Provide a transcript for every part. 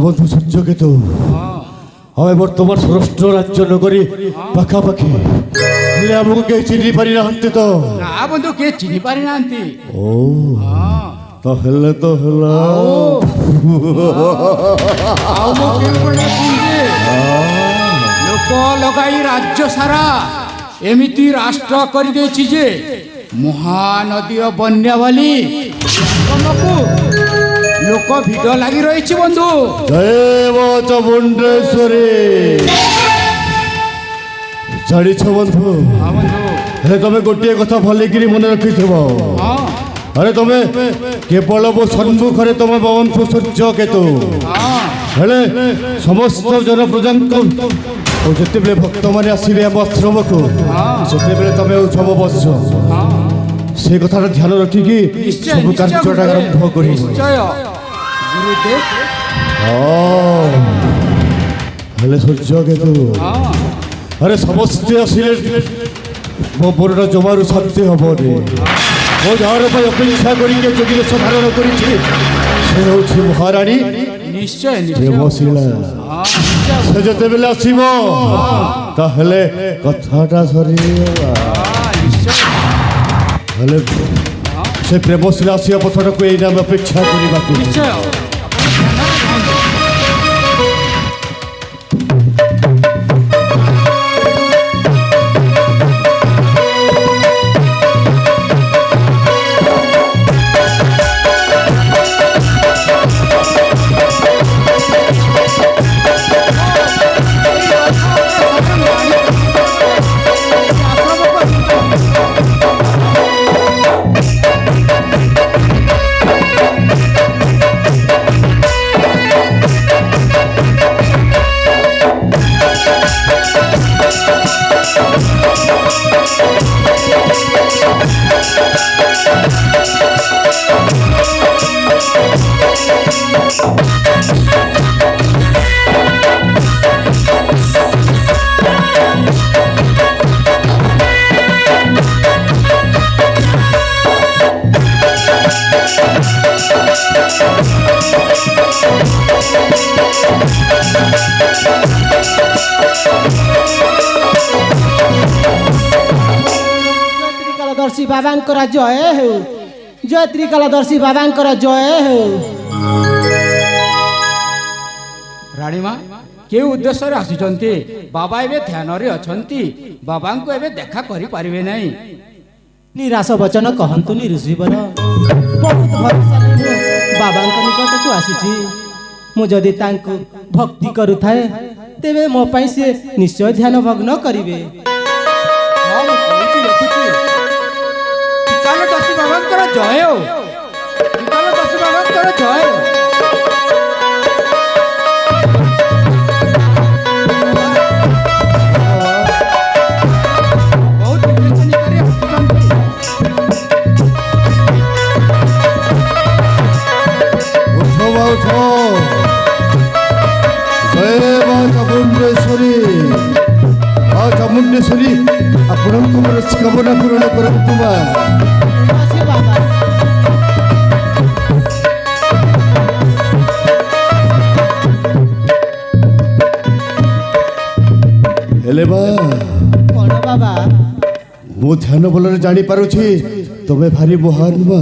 বন্ধু সূর্যকেতু, আমি বর্তমান ষষ্ঠ রাজ্য নগরী পাখাপাখি ହେଲେ ଆମକୁ କେହି ଚିହ୍ନି ପାରିନାହାନ୍ତି ତ? ନା ବନ୍ଧୁ କିଏ ଚିହ୍ନି ପାରିନାହାନ୍ତି। ଓ ତ ହେଲେ ତ ହେଲା। ଆଉ ମୁଁ କେଉଁଭଳିଆ କହୁଛି, ଲୋକ ଲଗାଇ ରାଜ୍ୟ ସାରା ଏମିତି ରାଷ୍ଟ୍ର କରିଦେଇଛି ଯେ ମହାନଦୀର ବନ୍ୟା ବୋଲି ତମକୁ ଲୋକ ଭିଡ଼ ଲାଗି ରହିଛି ବନ୍ଧୁ। ଜୟ ଚାମୁଣ୍ଡେଶ୍ୱରୀ। ଜାଣିଛ ବନ୍ଧୁ, ହେଲେ ତମେ ଗୋଟିଏ କଥା ଭଲିକିରି ମନେ ରଖିଥିବ। ଆରେ ତମେ କେବଳ ମୋ ସମ୍ମୁଖରେ ତମେ ବନ୍ଧୁ ସୂର୍ଯ୍ୟକେତୁ, ହେଲେ ସମସ୍ତ ଜନପ୍ରଜାଙ୍କ ଯେତେବେଳେ ଭକ୍ତମାନେ ଆସିବେ ଆମ ଆଶ୍ରମକୁ ସେତେବେଳେ ତମେ ଉତ୍ସବ ବସ। ସେ କଥାଟା ଧ୍ୟାନ ରଖିକି ସବୁ କାର୍ଯ୍ୟଟା ଆରମ୍ଭ କରିବ। ହେଲେ ସୂର୍ଯ୍ୟକେତୁ, ଆରେ ସମସ୍ତେ ଆସିଲେ ମୋ ମନଟା ଜମାରୁ ଶାନ୍ତି ହବନି। ମୋ ଯାହାର ପାଇଁ ଅପେକ୍ଷା କରିକି ଯୋଗୀ ବେଶ ଧାରଣ କରିଛି ସେ ହେଉଛି ମହାରାଣୀ ପ୍ରେମଶୀଳା। ସେ ଯେତେବେଳେ ଆସିବ ତାହେଲେ କଥାଟା ସରିଗଲା। ହେଲେ ସେ ପ୍ରେମଶୀଳା ଆସିବା ପଥଟାକୁ ଏଇନା ଆମେ ଅପେକ୍ଷା କରିବାକୁ। ତ୍ରିକାଳଦର୍ଶୀ ବାବାଙ୍କର ଜୟ ହେଉ। ଜୟ ତ୍ରିକାଳଦର୍ଶୀ ବାବାଙ୍କର ଜୟ ହେଉ। ରାଣୀମା, କେଉଁ ଉଦ୍ଦେଶ୍ୟରେ ଆସିଛନ୍ତି? ବାବା ଏବେ ଧ୍ୟାନରେ ଅଛନ୍ତି, ବାବାଙ୍କୁ ଏବେ ଦେଖା କରିପାରିବେ ନାହିଁ। ନିରାଶ ବଚନ କହନ୍ତୁନି ଋଷିବର। ବହୁତ ଭରସା ନେଇ ମୁଁ ବାବାଙ୍କ ନିକଟକୁ ଆସିଛି। ମୁଁ ଯଦି ତାଙ୍କୁ ଭକ୍ତି କରୁଥାଏ ତେବେ ମୋ ପାଇଁ ସେ ନିଶ୍ଚୟ ଧ୍ୟାନ ଭଗ୍ନ କରିବେ। ହଁ, ମୁଁ କହୁଛି, ଲେଖୁଛି। ତ୍ରିକାଳଦର୍ଶୀ ବାବାଙ୍କର ଜୟ ହେଉ। ତ୍ରିକାଳଦର୍ଶୀ ବାବାଙ୍କର ଜୟ ହେଉ। ଚାମୁଣ୍ଡେଶ୍ୱରୀ ଆପଣଙ୍କ ମନସ୍କାମନା ପୂରଣ କରନ୍ତୁ ମା। ହେଲେ ବା କଣ ବାବା? ମୁଁ ଧ୍ୟାନ ବଳରେ ଜାଣିପାରୁଛି ତମେ ଭାରି ମହାନ ମା।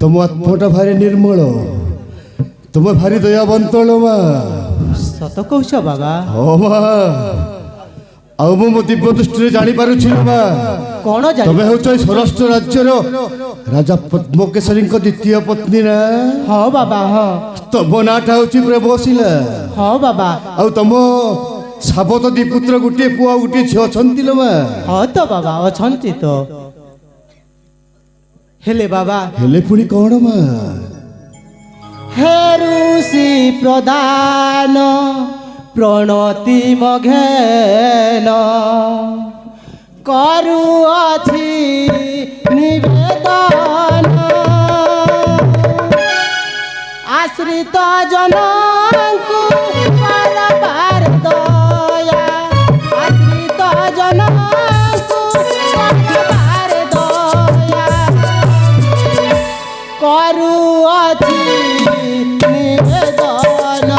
ତମ ଆତ୍ମାଟା ଭାରି ନିର୍ମଳ, ତମେ ଭାରି ଦୟାବନ୍ତଳ ମା। ସତ କହୁଛ ବାବା? ହଁ ମା, ଆଉ ମୁଁ ମୋ ଦିବ୍ୟ ଦୃଷ୍ଟିରେ ଜାଣିପାରୁଛି ମା। କଣ ତମେ ହେଉଛ ଏଇ ସୌରାଷ୍ଟ୍ର ରାଜ୍ୟର ରାଜା ପଦ୍ମକେଶରୀଙ୍କ ଦ୍ୱିତୀୟ ପତ୍ନୀ ନା? ହଁ ବାବା, ହଁ। ତମ ନାଁଟା ହେଉଛି ପ୍ରେମଶୀଳା। ହଁ ବାବା। ଆଉ ତମ ସାବତ ଦ୍ୱିପୁତ୍ର ଗୋଟିଏ ପୁଅ ଆଉ ଗୋଟିଏ ଝିଅ ଅଛନ୍ତି ଲୋ ମା? ହଁ ତ ବାବା, ଅଛନ୍ତି ତ। ହେଲେ ବାବା, ହେଲେ ପୁଣି କଣ ମା? ହେ ଋଷି ପ୍ରଦାନ ପ୍ରଣତି ମଘେନ କରୁଅଛି ନିବେଦନ। ଆଶ୍ରିତ ଜନଙ୍କୁ ପାରବାର ଦୟା। ଆଶ୍ରିତ ଜନଙ୍କୁ ପାରବାର ଦୟା କରୁଅଛି ନିବେଦନ।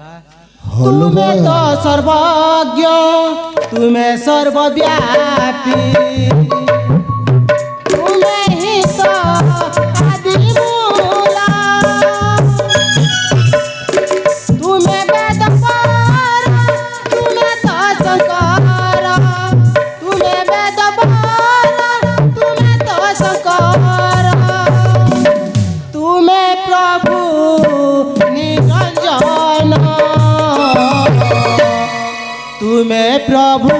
तुम्हें तो सर्वज्ञ तुम्हें सर्वव्यापी तुम्हें ही तो आदि मूला तुम्हें वेद पार तुम्हें तो संकार तुम्हें वेद पार तुम्हें तो संकार तुम्हें प्रभु निरंजन तुम्हें प्रभु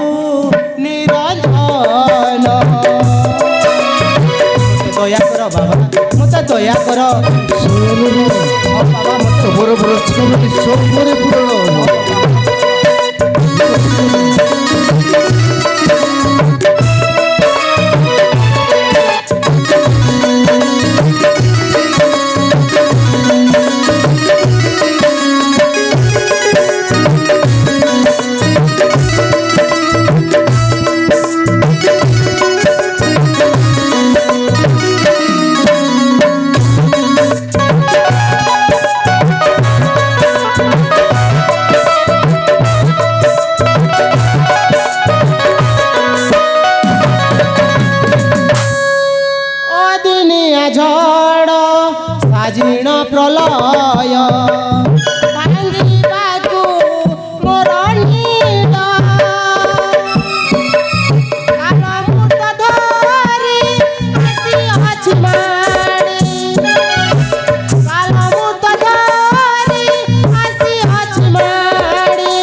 निरंजन दया करो बाबा मत दया करो बाबा मत ତମର ବଳଚ୍ଛବଟି ସବୁରେ ପୂରଣ অদিনিয়া ঝড় সাজিণ প্রলয় ভাঙ্গিবাকু মোর নীল কালমূর্ত ধরি আসি ଅଛି ମାଡ଼ି কালমূর্ত ধরি আসি ଅଛି মাଡ଼ି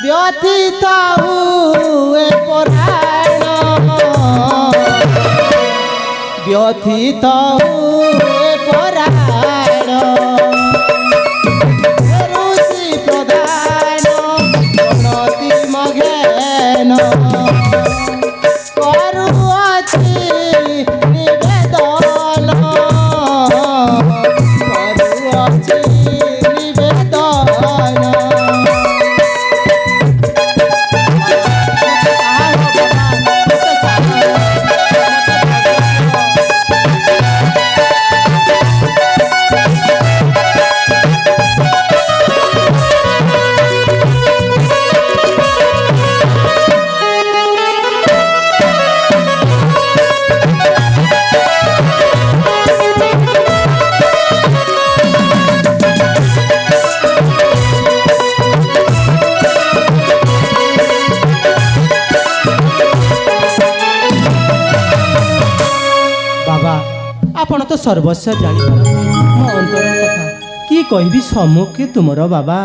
ব্যথিত হুয়ে পরাণ ব্যথিত হুয়ে পরাণ ঋষি প্রধান গণতি মঘেন করুଅছি নিবেদন করুଅছি নিবেদন বাবা ଆପଣ ତ ସର୍ବସ୍ୱ ଜାଣିପାରନ୍ତି ମୋ ଅନ୍ତର କଥା କି କହିବି ସମ୍ମୁଖେ ତୁମର ବାବା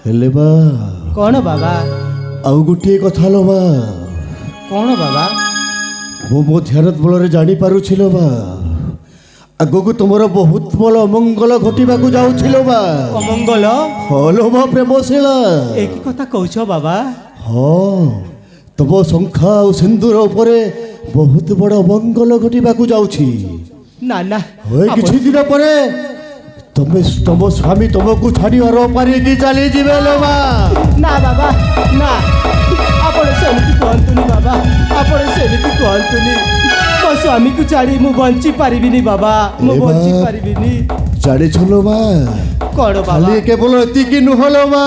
ହେଲେ ବା କ'ଣ ବାବା ଆଉ ଗୋଟିଏ କଥା ଲୋ ମା କ'ଣ ବାବା ମୁଁ ମୋ ଧ୍ୟାନ ବଳରେ ଜାଣିପାରୁছিল ବା ଆଗକୁ ତୁମର ବହୁତ ବଡ଼ ଅମଙ୍ଗଳ ଘଟିବାକୁ ଯାଉছিল ବା ଅମଙ୍ଗଳ ହଲୋ ମା ପ୍ରେମଶୀଳା ଏ କି କଥା କହୁଛ ବାବା ହଁ ତମ ଶଙ୍ଖା ଆଉ ସିନ୍ଦୁର ଉପରେ ବହୁତ ବଡ଼ ଅମଙ୍ଗଳ ଘଟିବାକୁ ଯାଉଛି ନା ନା ହଏ କିଛି ଦିନ ପରେ ତମ ସ୍ୱାମୀ ତମକୁ ଛାଡ଼ି ଅର ପାରିକି ଚାଲିଯିବେ ଲୋ ମା ନା ବାବା ନା ଆପଣ ସେମିତି କୁହନ୍ତୁନି ବାବା ଆପଣ ସେମିତି କୁହନ୍ତୁନି ମୋ ସ୍ୱାମୀକୁ ଛାଡ଼ି ମୁଁ ବଞ୍ଚି ପାରିବିନି ବାବା ମୁଁ ଏ ବା। ବଞ୍ଚି ପାରିବିନି ଜାଣିଛ ଲୋ ମା କ'ଣ ବାବା ଖାଲି କେବଳ ଏତିକି ନୁହଁ ଲୋ ମା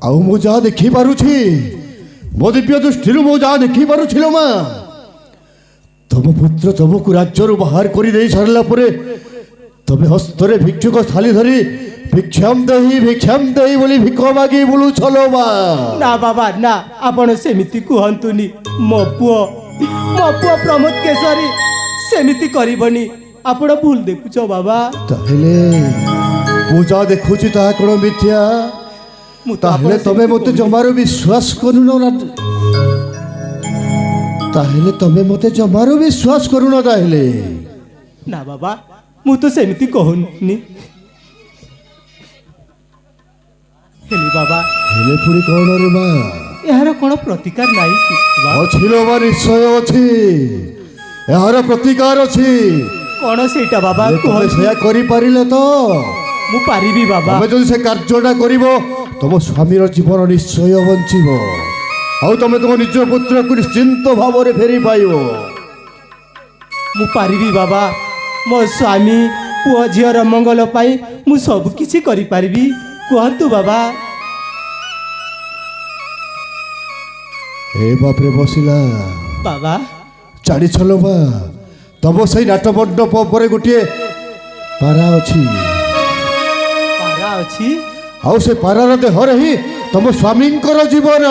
ଆଉ ମୁଁ ଯାହା ଦେଖିପାରୁଛି ମୋ ଦିବ୍ୟ ଦୃଷ୍ଟିରୁ ମୁଁ ଯାହା ଦେଖିପାରୁଛି ଲୋ ମା ତମ ପୁତ୍ର ତମକୁ ରାଜ୍ୟରୁ ବାହାର କରିଦେଇ ସାରିଲା ପରେ ତମେ ହସ୍ତରେ ଭିକ୍ଷୁକ ଥାଳି ଧରି ଭିକ୍ଷାମ ଦେଇ ବୋଲି ଭିକ ମାଗି ବୁଲୁଛ ଲୋ ମା। ନା ବାବା ନା, ଆପଣ ସେମିତି କୁହନ୍ତୁନି। ମୋ ପୁଅ ପ୍ରମୋଦ କେଶରୀ ସେମିତି କରିବନି। ଆପଣ ଭୁଲ ଦେଖୁଛ ବାବା। ତାହେଲେ ମୁଁ ଯାହା ଦେଖୁଛି ତାହା କ'ଣ ମିଥ୍ୟା? ମୁଁ ତ ତାହେଲେ ଆପଣ ତମେ ସେମିତି ମତେ କହୁନି। ଜମାରୁ ବିଶ୍ୱାସ କରୁନ ନା? ତାହେଲେ ତମେ ମତେ ଜମାରୁ ବିଶ୍ୱାସ କରୁନ ତାହେଲେ? ନା ବାବା, ମୁଁ ତ ସେମିତି କହୁନି। ହେଲି ବାବା, ହେଲେ ପୁଣି କ'ଣ ରେ ମା? ଏହାର କ'ଣ ପ୍ରତିକାର ନାହିଁ କି ବାବା? ଅଛି ଲୋ ମା, ନିଶ୍ଚୟ ଅଛି। ଏହାର ପ୍ରତିକାର ଅଛି। କ'ଣ ସେଇଟା ବାବା ହେଲେ ତମେ କୁହନ୍ତୁ? ସେୟା କରିପାରିଲେ ତ? ମୁଁ ପାରିବି ବାବା। ତମେ ଯଦି ସେ କାର୍ଯ୍ୟଟା କରିବ, ତମ ସ୍ୱାମୀର ଜୀବନ ନିଶ୍ଚୟ ବଞ୍ଚିବ। ଆଉ ତମେ ତମ ନିଜ ପୁତ୍ରକୁ ନିଶ୍ଚିନ୍ତ ଭାବରେ ଫେରି ପାଇବ। ମୁଁ ପାରିବି ବାବା। ମୋ ସ୍ୱାମୀ ପୁଅ ଝିଅର ମଙ୍ଗଳ ପାଇଁ ମୁଁ ସବୁ କିଛି କରିପାରିବି। କୁହନ୍ତୁ ବାବା। ଏ ବାପରେ ବସିଲା। ବାବା ଜାଣିଛ ଲୋ ମା, ତମ ସେଇ ନାଟ ମଣ୍ଡପ ଉପରେ ଗୋଟିଏ ପାରା ଅଛି। ପାରା ଅଛି? ଆଉ ସେ ପାରାର ଦେହରେ ହିଁ ତମ ସ୍ୱାମୀଙ୍କର ଜୀବନ।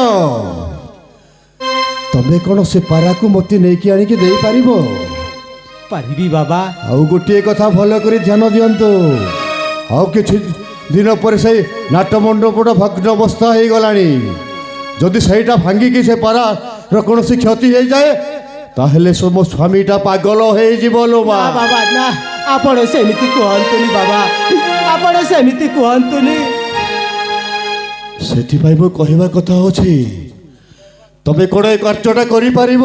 ତମେ କ'ଣ ସେ ପାରାକୁ ମୋତେ ନେଇକି ଆଣିକି ଦେଇପାରିବ? ପାରିବି ବାବା। ଆଉ ଗୋଟିଏ କଥା ଭଲ କରି ଧ୍ୟାନ ଦିଅନ୍ତୁ। ଆଉ କିଛି ଦିନ ପରେ ସେଇ ନାଟ ମଣ୍ଡପଟା ଭଗ୍ନ ଅବସ୍ଥା ହେଇଗଲାଣି। ଯଦି ସେଇଟା ଭାଙ୍ଗିକି ସେ ପାରାର କୌଣସି କ୍ଷତି ହେଇଯାଏ, ତାହେଲେ ମୋ ସ୍ୱାମୀଟା ପାଗଳ ହେଇଯିବ ଲୋ ମା। ନା ବାବା ନା, ଆପଣ ସେମିତି କୁହନ୍ତୁନି ବାବା। ଆପଣ ସେମିତି କୁହନ୍ତୁନି। ସେଥିପାଇଁ ମୁଁ କହିବା କଥା ଅଛି, ତମେ କ'ଣ ଏ କାର୍ଯ୍ୟଟା କରିପାରିବ?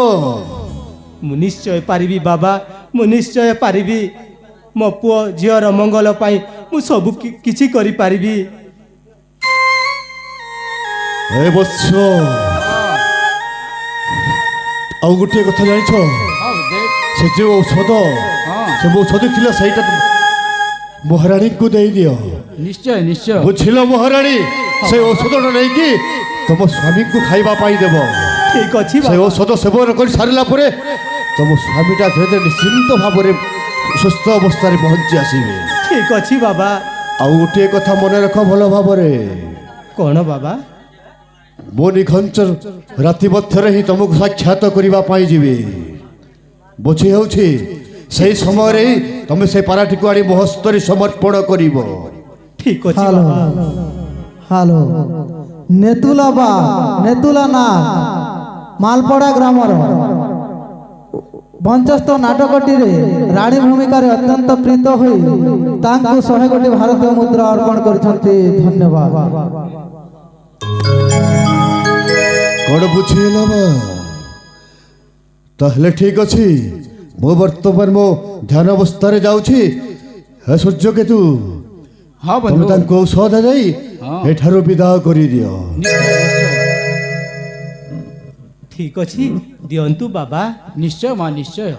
ମୁଁ ନିଶ୍ଚୟ ପାରିବି ବାବା, ମୁଁ ନିଶ୍ଚୟ ପାରିବି। ମୋ ପୁଅ ଝିଅର ମଙ୍ଗଳ ପାଇଁ ମୁଁ ସବୁ କିଛି କରିପାରିବି। ଏ ବତ୍ସ, ଆଉ ଗୋଟିଏ କଥା ଜାଣିଛ? ହଉ ଦେଖ। ସେ ଯେଉଁ ଔଷଧ, ହଁ ସେ ଔଷଧ ଥିଲା ସେଇଟା ମହାରାଣୀଙ୍କୁ ଦେଇଦିଅ। ନିଶ୍ଚୟ ନିଶ୍ଚୟ। ବୁଝିଲ ମହାରାଣୀ? ସେ ଔଷଧଟା ନେଇକି ତମ ସ୍ୱାମୀଙ୍କୁ ଖାଇବା ପାଇଁ ଦେବ। ଠିକ ଅଛି ସେ ବାବା। ଔଷଧ ସେବନ କରି ସାରିଲା ପରେ ତମ ସ୍ୱାମୀଟା ଧୀରେ ଧୀରେ ନିଶ୍ଚିନ୍ତ ଭାବରେ ସୁସ୍ଥ ଅବସ୍ଥାରେ ପହଞ୍ଚି ଆସିବେ। ଠିକ ଅଛି ବାବା। ଆଉ ଗୋଟିଏ କଥା ମନେ ରଖ ଭଲ ଭାବରେ, କ'ଣ ବାବା? ମୋ ନିଘଞ୍ଚ ରାତି ମଧ୍ୟରେ ହିଁ ତମକୁ ସାକ୍ଷାତ କରିବା ପାଇଁ ଯିବି। ବୁଝି ହେଉଛି? ସେହି ସମୟରେ ହିଁ ତମେ ସେ ପାରାଟିକୁ ଆଣି ମୋ ହସ୍ତରେ ସମର୍ପଣ କରିବ। ଠିକ ଅଛି হ্যালো ବାବା। হ্যালো নেতুলা বা নেতুলা না মালপড়া গ্রামর বঞ্চস্থ নাটকটিরে রানী ভূমিকারে অত্যন্ত প্রীত হয়ে তাঙ্কু 100 কোটি ভারতীয় মুদ্রা অর্পণ করছেন। ধন্যবাদ। କ'ଣ ବୁଝିହେଲା ମା? ତାହେଲେ ଠିକ ଅଛି, ମୁଁ ବର୍ତ୍ତମାନ ମୋ ଧ୍ୟାନ ଅବସ୍ଥାରେ ଯାଉଛି। ହେ ସୂର୍ଯ୍ୟକେତୁ, ହଁ ତମେ ବନ୍ଧୁ। ତାଙ୍କୁ ଔଷଧ ଦେଇ ହଁ। ଏଠାରୁ ବିଦାୟ କରିଦିଅ। ନିଶ୍ଚୟ ନିଶ୍ଚୟ ଠିକ ଅଛି, ଦିଅନ୍ତୁ ବାବା। ନିଶ୍ଚୟ ମା ନିଶ୍ଚୟ।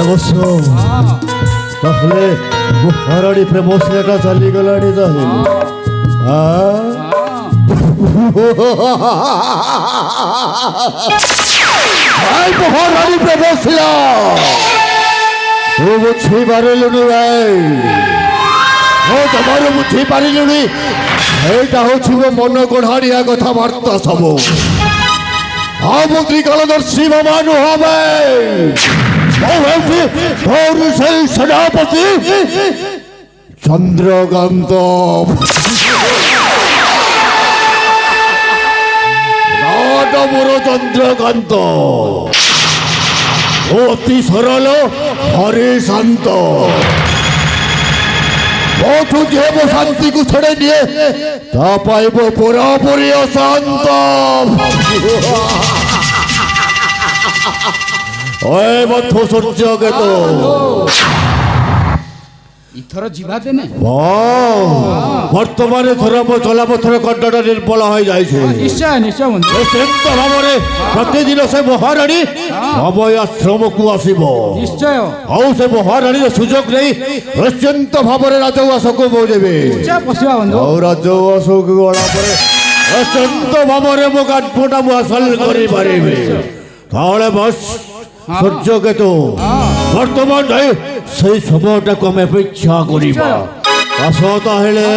ଅବଶ୍ୟ ହଁ ତାହେଲେ ମହାରାଣୀ ପ୍ରେମ ସ୍ନେହଟା ଚାଲିଗଲାଣି ତାହେଲେ। ହଁ ମହାରାଣୀ ପ୍ରେମ ସ୍ନେହ ତୁ ବୁଝିପାରିଲୁନି ଭାଇ, ମୁଁ ତମର ବୁଝିପାରିଲୁନି। ଏଇଟା ହଉଛି ମୋ ମନ ଗଢ଼ାଣିଆ କଥାବାର୍ତ୍ତା ସବୁ। সামুদ্রিক কালদর্শী বাবানু হবে সেই সেনাপতি চন্দ্রকান্ত। বড় চন্দ্রকান্ত অতি সরল হরে শান্ত কঠু দেব শান্তিକୁ ছড়ে নিয়ে তা পাইব পুরাপুরি অশান্ত। ওই বন্ধু সূর্যকেত ইথর ଯିବା ଦେନେ বর্তমানে চলাপথর কন্টটা নির্বল হয়ে যাইছে। নিশ্চয় নিশ্চয় বন্ধু। ନିଶ୍ଚିନ୍ତ ଭାବରେ ପ୍ରତିଦିନ ସେ ମହାରାଣୀ ଅଭୟ ଆଶ୍ରମକୁ ଆସିବ। ନିଶ୍ଚୟ ଆଉ ସେ ମହାରାଣୀର ସୁଯୋଗ ନେଇ ନିଶ୍ଚିନ୍ତ ଭାବରେ ରାଜଉଆସକୁ ବୋଝେବେ। ନିଶ୍ଚୟ ପଶିବା ବନ୍ଧୁ। ଆଉ ରାଜଉଆସକୁ ଗଲା ପରେ ନିଶ୍ଚିନ୍ତ ଭାବରେ ମୋ କାଠଟା ମୁଁ ହାସଲ କରିପାରିବି। ତାହେଲେ ବସ୍ ସୂର୍ଯ୍ୟକେତୁ ବର୍ତ୍ତମାନ ଯାଇ ସେଇ ସମୟଟାକୁ ଆମେ ଅପେକ୍ଷା କରିବା। ଆସ ତାହେଲେ।